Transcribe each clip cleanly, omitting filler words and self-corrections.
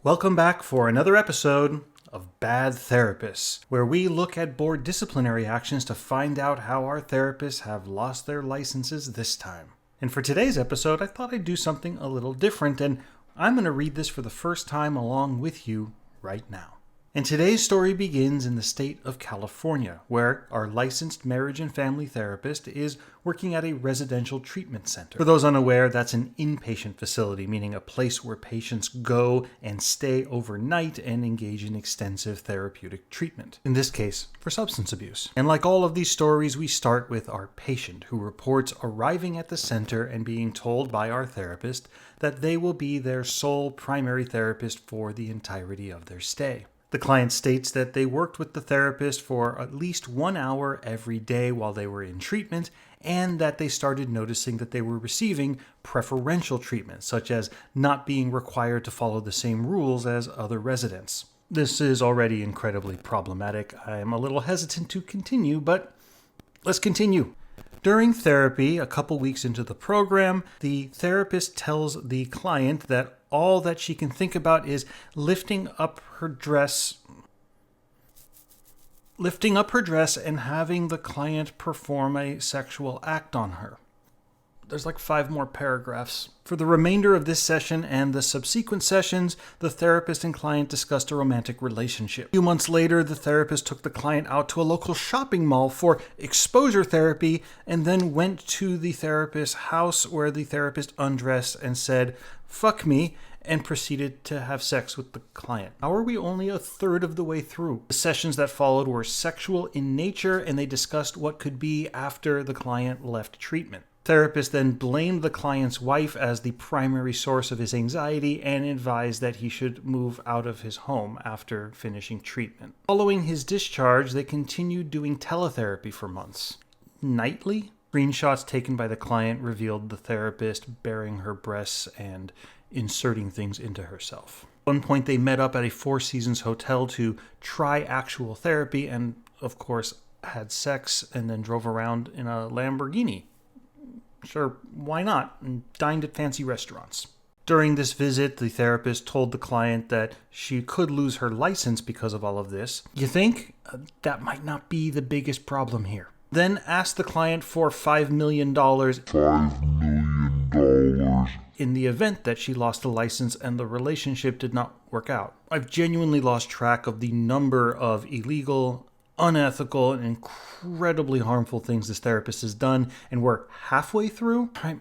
Welcome back for another episode of Bad Therapists, where we look at board disciplinary actions to find out how our therapists have lost their licenses this time. And for today's episode, I thought I'd do something a little different, and I'm going to read this for the first time along with you right now. And today's story begins in the state of California, where our licensed marriage and family therapist is working at a residential treatment center. For those unaware, that's an inpatient facility, meaning a place where patients go and stay overnight and engage in extensive therapeutic treatment. In this case, for substance abuse. And like all of these stories, we start with our patient, who reports arriving at the center and being told by our therapist that they will be their sole primary therapist for the entirety of their stay. The client states that they worked with the therapist for at least 1 hour every day while they were in treatment, and that they started noticing that they were receiving preferential treatment, such as not being required to follow the same rules as other residents. This is already incredibly problematic. I'm a little hesitant to continue, but let's continue. During therapy, a couple weeks into the program, the therapist tells the client that all that she can think about is lifting up her dress and having the client perform a sexual act on her. There's like 5 more paragraphs. For the remainder of this session and the subsequent sessions, the therapist and client discussed a romantic relationship. A few months later, the therapist took the client out to a local shopping mall for exposure therapy and then went to the therapist's house where the therapist undressed and said, "Fuck me," and proceeded to have sex with the client. How are we only a third of the way through? The sessions that followed were sexual in nature, and they discussed what could be after the client left treatment. Therapist then blamed the client's wife as the primary source of his anxiety and advised that he should move out of his home after finishing treatment. Following his discharge, they continued doing teletherapy for months. Nightly, screenshots taken by the client revealed the therapist baring her breasts and inserting things into herself. At one point, they met up at a Four Seasons hotel to try actual therapy and, of course, had sex and then drove around in a Lamborghini. Sure, why not? And dined at fancy restaurants. During this visit, the therapist told the client that she could lose her license because of all of this. You think? That might not be the biggest problem here. Then asked the client for $5 million in the event that she lost the license and the relationship did not work out. I've genuinely lost track of the number of illegal, unethical, and incredibly harmful things this therapist has done, and we're halfway through. All right,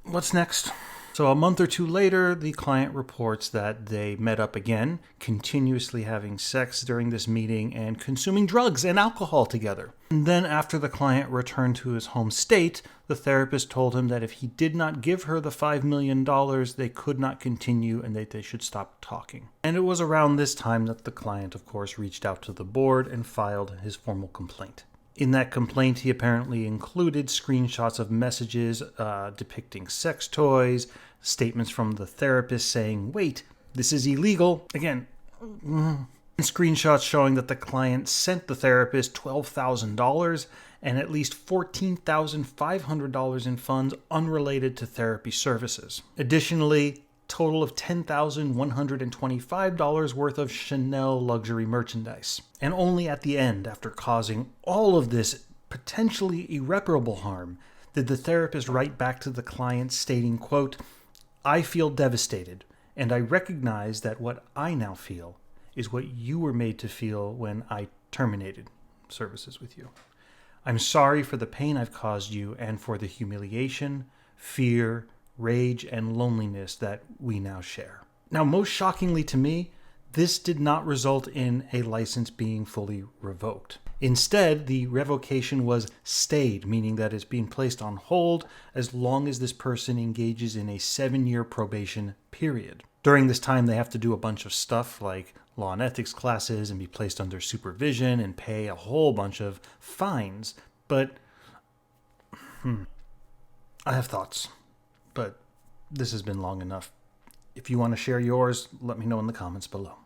what's next? So a month or two later, the client reports that they met up again, continuously having sex during this meeting and consuming drugs and alcohol together. And then after the client returned to his home state, the therapist told him that if he did not give her the $5 million, they could not continue and that they should stop talking. And it was around this time that the client, of course, reached out to the board and filed his formal complaint. In that complaint, he apparently included screenshots of messages depicting sex toys, statements from the therapist saying, "Wait, this is illegal." Again, and screenshots showing that the client sent the therapist $12,000 and at least $14,500 in funds unrelated to therapy services. Additionally, total of $10,125 worth of Chanel luxury merchandise. And only at the end, after causing all of this potentially irreparable harm, did the therapist write back to the client stating, quote, "I feel devastated, and I recognize that what I now feel is what you were made to feel when I terminated services with you. I'm sorry for the pain I've caused you and for the humiliation, fear, rage, and loneliness that we now share." Now, most shockingly to me, this did not result in a license being fully revoked. Instead, the revocation was stayed, meaning that it's being placed on hold as long as this person engages in a 7-year probation period. During this time, they have to do a bunch of stuff like law and ethics classes and be placed under supervision and pay a whole bunch of fines. But I have thoughts. But this has been long enough. If you want to share yours, let me know in the comments below.